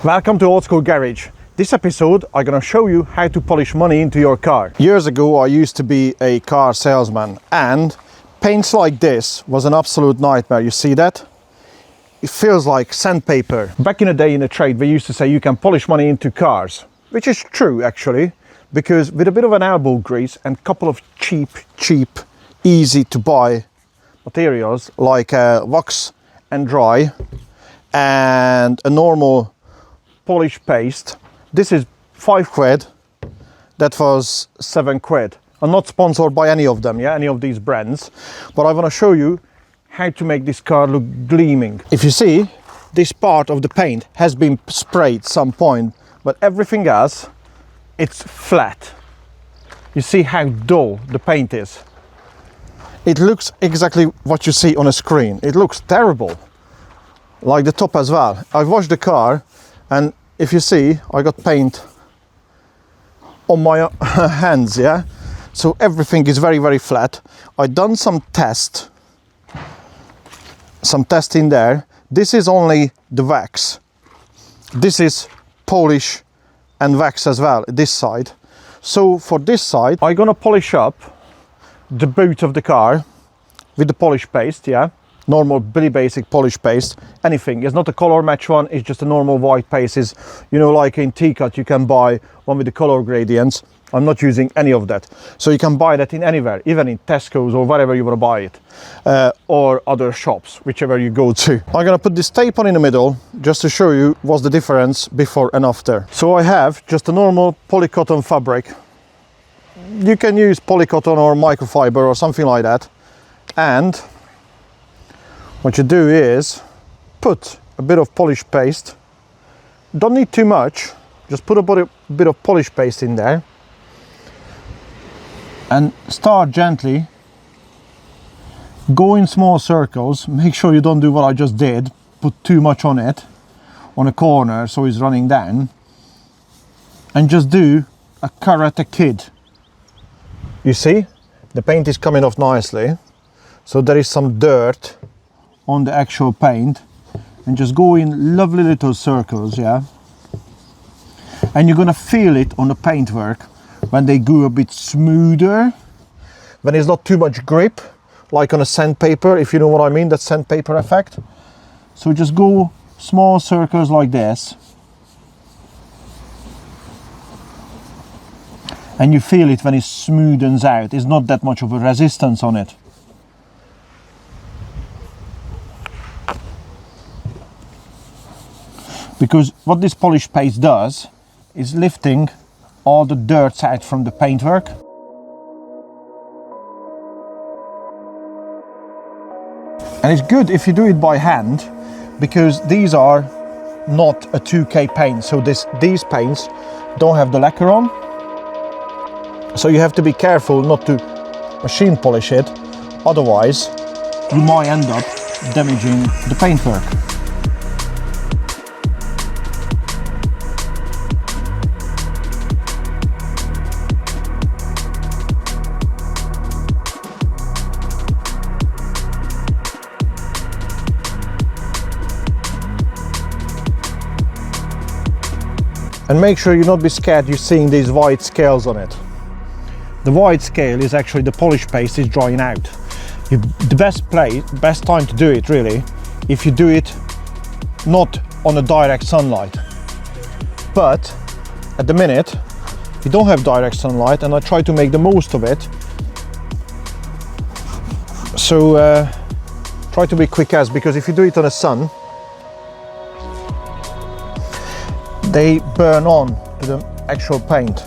Welcome to Old School Garage. This episode I'm gonna show you how to polish money into your car. Years ago I used to be a car salesman and paints like this was an absolute nightmare. You see that? It feels like sandpaper. Back in the day in the trade they used to say you can polish money into cars, which is true actually, because with a bit of an elbow grease and a couple of cheap, easy to buy materials like wax and dry and a normal polish paste. This is £5, that was £7. I'm not sponsored by any of them, any of these brands, but I want to show you how to make this car look gleaming. If you see, this part of the paint has been sprayed some point, but everything else, it's flat. You see how dull the paint is. It looks exactly what you see on a screen. It looks terrible, like the top as well. I washed the car and if you see, I got paint on my hands, so everything is very flat. I done some test in there. This is only the wax. This is polish and wax as well, this side. So for this side, I'm gonna polish up the boot of the car with the polish paste, normal Billy Basic polish paste, anything. It's not a color match one, it's just a normal white paste. Is, you know, like in T-Cut you can buy one with the color gradients. I'm not using any of that. So you can buy that in anywhere, even in Tesco's or wherever you want to buy it, or other shops, whichever you go to. I'm gonna put this tape on in the middle just to show you what's the difference before and after. So I have just a normal polycotton fabric. You can use polycotton or microfiber or something like that. And what you do is put a bit of polish paste. Don't need too much, just put a bit of polish paste in there and start gently, go in small circles. Make sure you don't do what I just did, put too much on it on a corner so it's running down, and just do a Karate Kid. You see, the paint is coming off nicely, so there is some dirt on the actual paint, and just go in lovely little circles, and you're gonna feel it on the paintwork when they go a bit smoother, when there's not too much grip, like on a sandpaper, if you know what I mean, that sandpaper effect. So just go small circles like this, and you feel it when it smoothens out. There's not that much of a resistance on it. Because what this polish paste does is lifting all the dirt out from the paintwork. And it's good if you do it by hand, because these are not a 2K paint, so these paints don't have the lacquer on. So you have to be careful not to machine polish it, otherwise you might end up damaging the paintwork. And make sure you not be scared you're seeing these white scales on it. The white scale is actually the polish paste is drying out. The best time to do it really, if you do it not on a direct sunlight. But at the minute, you don't have direct sunlight, and I try to make the most of it. So try to be quick because if you do it on the sun, they burn on to the actual paint.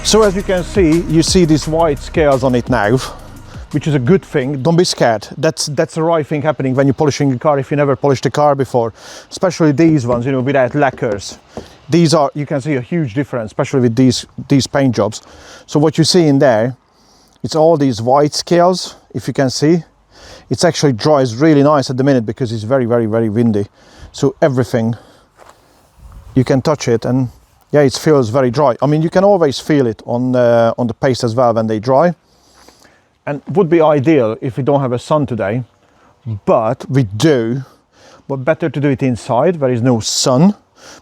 So as you can see, you see these white scales on it now. which is a good thing. Don't be scared. That's the right thing happening when you're polishing a car if you never polished a car before, especially these ones, you know, without lacquers. These are, you can see a huge difference, especially with these paint jobs. So what you see in there, it's all these white scales, if you can see. It's actually dries really nice at the minute because it's very, very, very windy. So everything, you can touch it and yeah, it feels very dry. I mean, you can always feel it on the paste as well when they dry. And would be ideal if we don't have a sun today, but we do. But better to do it inside where there is no sun,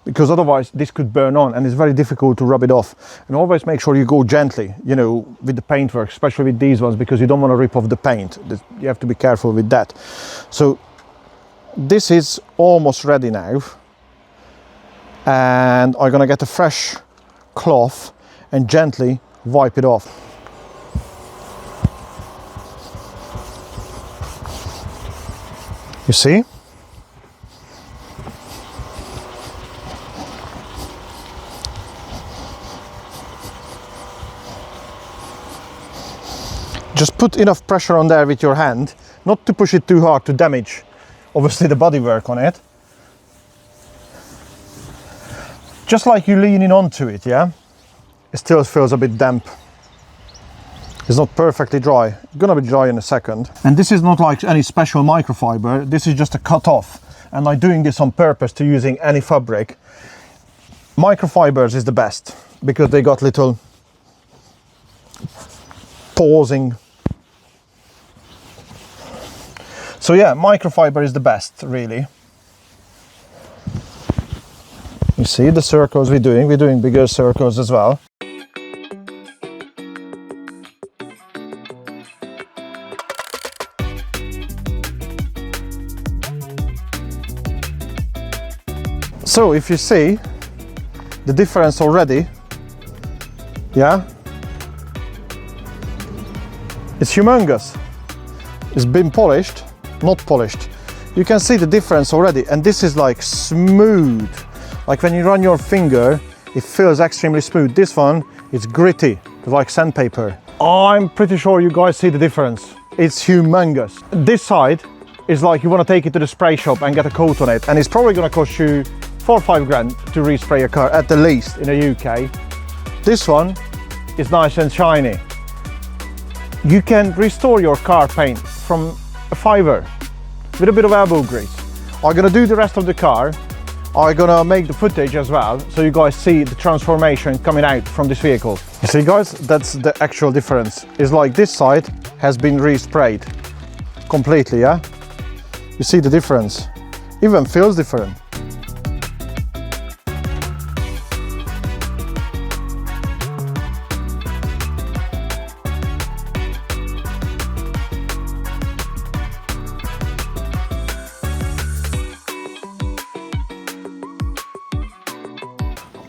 because otherwise this could burn on and it's very difficult to rub it off. And always make sure you go gently, you know, with the paintwork, especially with these ones, because you don't want to rip off the paint. You have to be careful with that. So this is almost ready now. And I'm gonna get a fresh cloth and gently wipe it off. You see? Just put enough pressure on there with your hand, not to push it too hard to damage, obviously, the bodywork on it. Just like you leaning onto it, yeah? It still feels a bit damp. It's not perfectly dry. It's gonna be dry in a second. And this is not like any special microfiber. This is just a cut off. And I'm doing this on purpose to using any fabric. Microfibers is the best because they got little pausing. So yeah, microfiber is the best, really. You see the circles we're doing bigger circles as well. So if you see the difference already, yeah, it's humongous. It's been polished, not polished. You can see the difference already, and this is like smooth. Like when you run your finger, it feels extremely smooth. This one is gritty, like sandpaper. I'm pretty sure you guys see the difference. It's humongous. This side is like you want to take it to the spray shop and get a coat on it, and it's probably going to cost you 4 or 5 grand to respray a car at the least in the UK. This one is nice and shiny. You can restore your car paint from a fiver with a bit of elbow grease. I'm gonna do the rest of the car. I'm gonna make the footage as well so you guys see the transformation coming out from this vehicle. You see guys, that's the actual difference. It's like this side has been resprayed completely, yeah? You see the difference? Even feels different.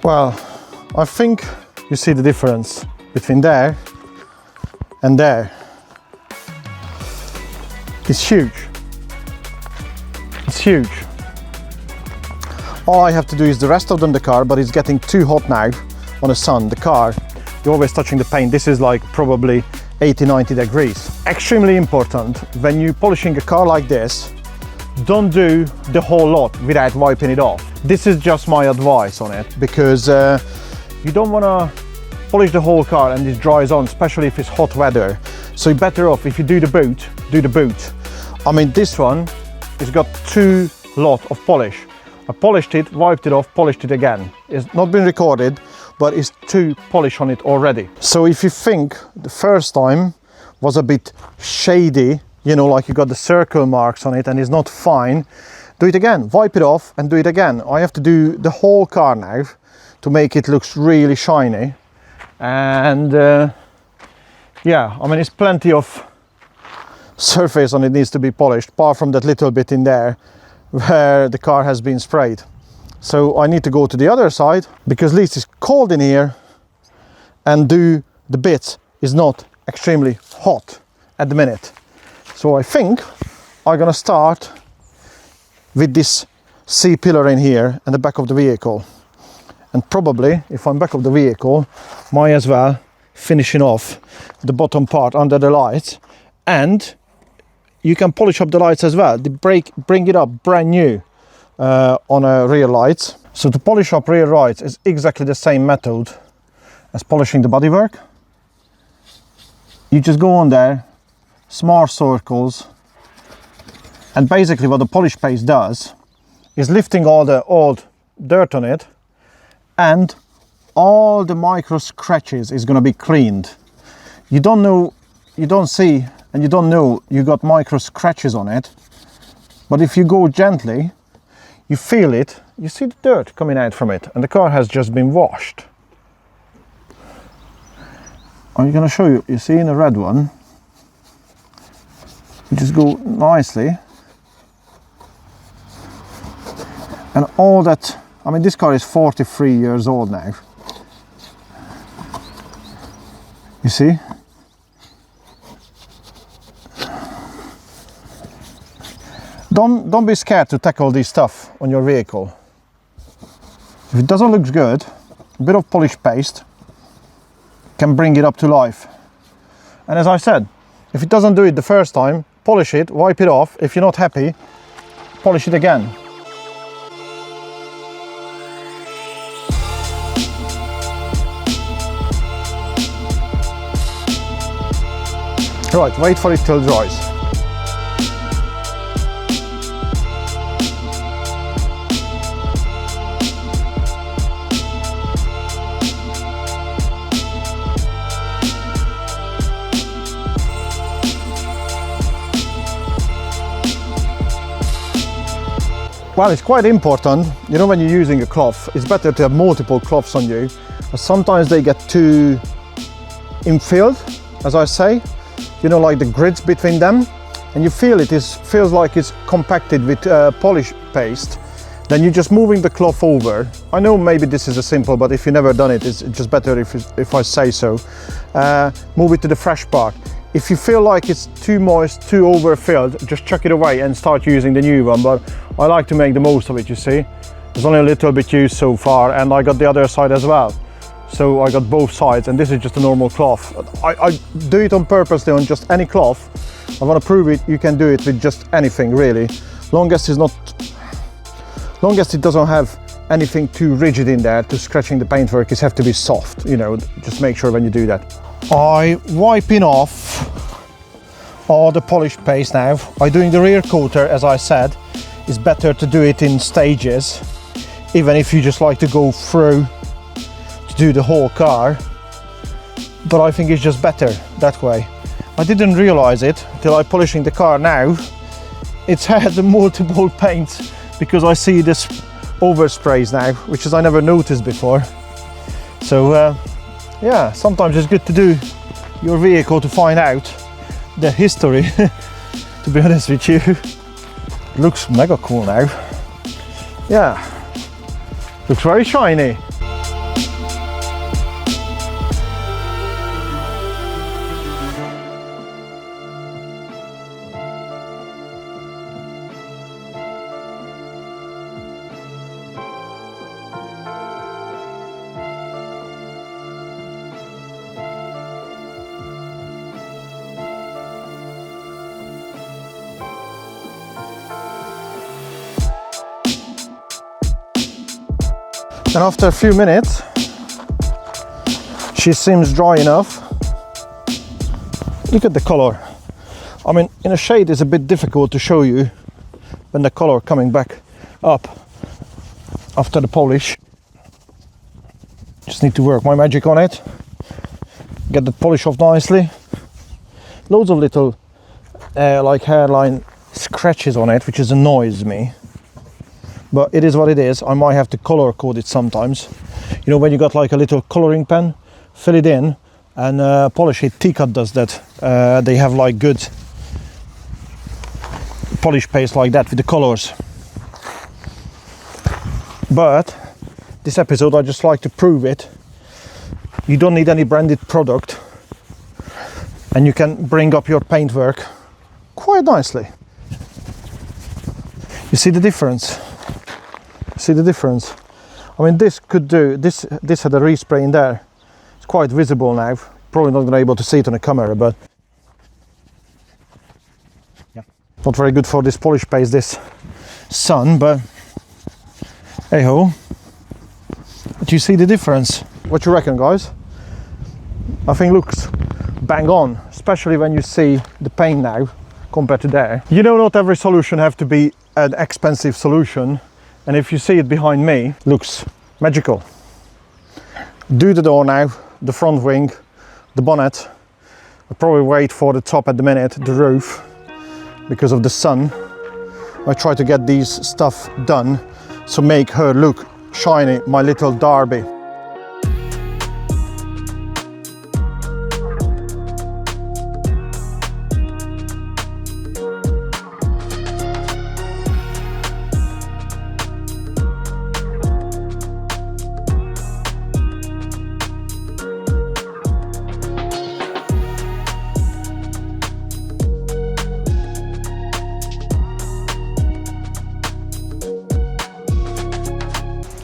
Well, I think you see the difference between there and there. It's huge. It's huge. All I have to do is the rest of the car, but it's getting too hot now on the sun. The car, you're always touching the paint. This is like probably 80-90 degrees. Extremely important when you're polishing a car like this, don't do the whole lot without wiping it off. This is just my advice on it, because you don't want to polish the whole car and it dries on, especially if it's hot weather. So you're better off if you do the boot, do the boot. I mean, this one has got 2 lot of polish. I polished it, wiped it off, polished it again. It's not been recorded, but it's 2 polish on it already. So if you think the first time was a bit shady, you know, like you got the circle marks on it and it's not fine, do it again, wipe it off and do it again. I have to do the whole car now to make it look really shiny. And yeah, I mean, it's plenty of surface on it needs to be polished, apart from that little bit in there where the car has been sprayed. So I need to go to the other side, because at least it's cold in here, and do the bits is not extremely hot at the minute. So I think I'm gonna start with this C-pillar in here and the back of the vehicle. And probably, if I'm back of the vehicle, might as well finishing off the bottom part under the lights and you can polish up the lights as well. Bring it up brand new on rear lights. So to polish up rear lights is exactly the same method as polishing the bodywork. You just go on there, smart circles, and basically what the polish paste does is lifting all the old dirt on it, and all the micro scratches is going to be cleaned. You don't know, you don't see, and you don't know you got micro scratches on it, but if you go gently, you feel it, you see the dirt coming out from it, and the car has just been washed. I'm going to show you, you see in the red one, you just go nicely, and all that, I mean, this car is 43 years old now. You see? Don't be scared to tackle this stuff on your vehicle. If it doesn't look good, a bit of polish paste can bring it up to life. And as I said, if it doesn't do it the first time, polish it, wipe it off. If you're not happy, polish it again. Right, wait for it till it dries. Well, it's quite important, you know, when you're using a cloth, it's better to have multiple cloths on you. But sometimes they get too infilled, as I say, you know, like the grids between them, and you feel it feels like it's compacted with polish paste. Then you're just moving the cloth over. I know maybe this is a simple, but if you've never done it, it's just better if I say so. Move it to the fresh part. If you feel like it's too moist, too overfilled, just chuck it away and start using the new one. But I like to make the most of it, you see. There's only a little bit used so far, and I got the other side as well. So I got both sides, and this is just a normal cloth. I do it on purpose on just any cloth. I want to prove it, you can do it with just anything really. Long as it doesn't have anything too rigid in there to scratching the paintwork, it has to be soft, you know, just make sure when you do that. I'm wiping off all the polish paste now. I'm doing the rear coater, as I said. It's better to do it in stages, even if you just like to go through to do the whole car. But I think it's just better that way. I didn't realize it till I'm polishing the car now. It's had multiple paints because I see this oversprays now, which is I never noticed before. So yeah, sometimes it's good to do your vehicle to find out the history. To be honest with you, it looks mega cool now. Yeah, looks very shiny. And after a few minutes, she seems dry enough. Look at the color. I mean, in a shade it's a bit difficult to show you when the color coming back up after the polish. Just need to work my magic on it. Get the polish off nicely. Loads of little like hairline scratches on it, which annoys me. But it is what it is. I might have to color code it sometimes. You know, when you got like a little coloring pen, fill it in and polish it. T-Cut does that. They have like good polish paste like that with the colors. But this episode I just like to prove it. You don't need any branded product, and you can bring up your paintwork quite nicely. You see the difference? See the difference? I mean, this could do, this had a respray in there. It's quite visible now. Probably not going to be able to see it on the camera, but Not very good for this polish paste, this sun, but hey ho. But you see the difference. What you reckon, guys? I think looks bang on, especially when you see the paint now compared to there. You know, not every solution have to be an expensive solution, and if you see it behind me, looks magical. Do the door now, the front wing, the bonnet. I'll probably wait for the top at the minute, the roof, because of the sun. I try to get these stuff done to make her look shiny, my little Derby.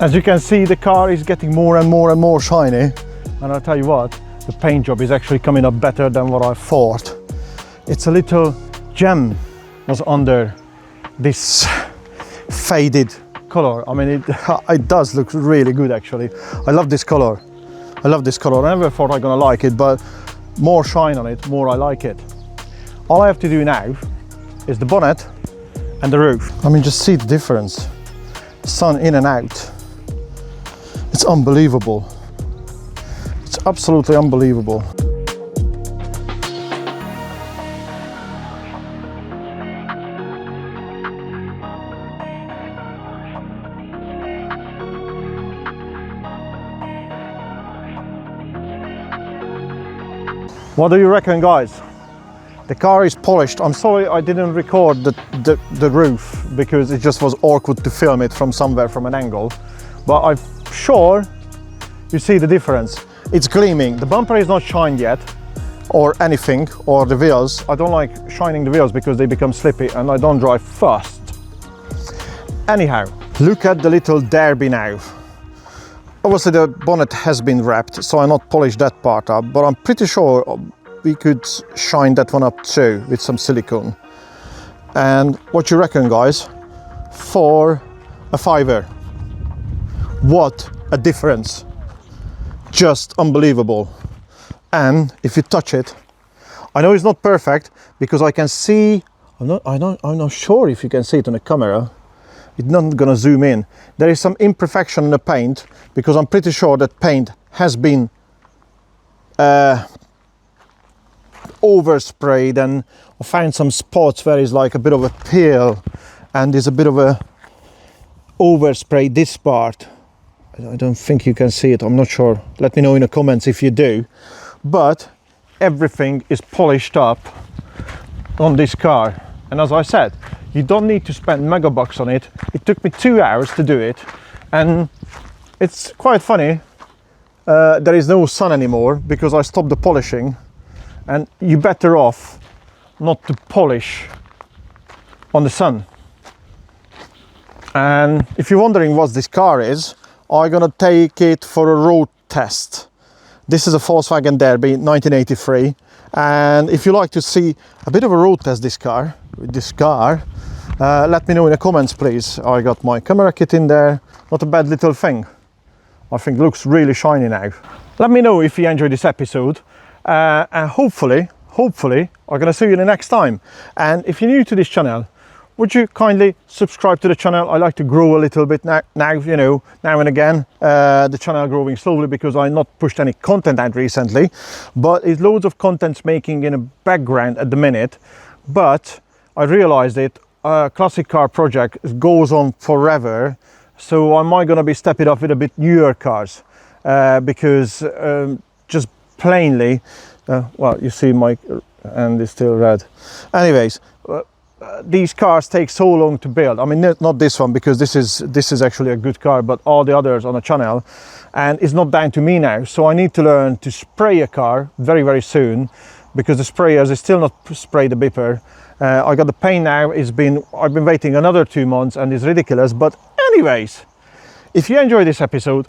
As you can see, the car is getting more and more and more shiny, and I'll tell you what, the paint job is actually coming up better than what I thought. It's a little gem was under this faded color. I mean, it does look really good actually. I love this color. I love this color. I never thought I'm gonna like it, but more shine on it, more I like it. All I have to do now is the bonnet and the roof. I mean, just see the difference. Sun in and out. It's unbelievable. It's absolutely unbelievable. What do you reckon, guys? The car is polished. I'm sorry I didn't record the roof because it just was awkward to film it from somewhere, from an angle. But I'm sure you see the difference. It's gleaming. The bumper is not shined yet or anything, or the wheels. I don't like shining the wheels because they become slippy and I don't drive fast. Anyhow, look at the little Derby now. Obviously the bonnet has been wrapped, so I not polished that part up, but I'm pretty sure we could shine that one up too with some silicone. And what you reckon, guys? For a $5. What a difference. Just unbelievable. And if you touch it, I know it's not perfect because I can see, I'm not sure if you can see it on the camera. It's not gonna zoom in. There is some imperfection in the paint because I'm pretty sure that paint has been oversprayed, and I found some spots where it's like a bit of a peel and there's a bit of a overspray this part. I don't think you can see it, I'm not sure. Let me know in the comments if you do. But everything is polished up on this car. And as I said, you don't need to spend mega bucks on it. It took me 2 hours to do it. And it's quite funny. There is no sun anymore because I stopped the polishing. And you're better off not to polish on the sun. And if you're wondering what this car is, I'm gonna take it for a road test. This is a Volkswagen Derby 1983, and if you like to see a bit of a road test with this car, let me know in the comments, please. I got my camera kit in there. Not a bad little thing. I think it looks really shiny now. Let me know if you enjoyed this episode, and hopefully I'm gonna see you the next time. And if you're new to this channel, would you kindly subscribe to the channel? I like to grow a little bit now, you know, now and again. The channel growing slowly because I not pushed any content out recently, but it's loads of contents making in a background at the minute. But I realized that a classic car project goes on forever, so I might gonna be stepping up with a bit newer cars because just plainly, well, you see my hand is still red. Anyways. These cars take so long to build. I mean, not this one because this is actually a good car, but all the others on the channel, and it's not down to me now. So I need to learn to spray a car very soon because the sprayers is still not spray the beeper. I got the paint now. I've been waiting another 2 months and it's ridiculous. But anyways, if you enjoyed this episode,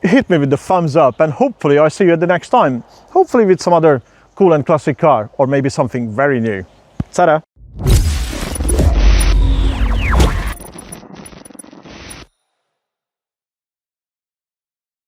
hit me with the thumbs up, and hopefully I see you at the next time. Hopefully with some other cool and classic car, or maybe something very new. Ta-da!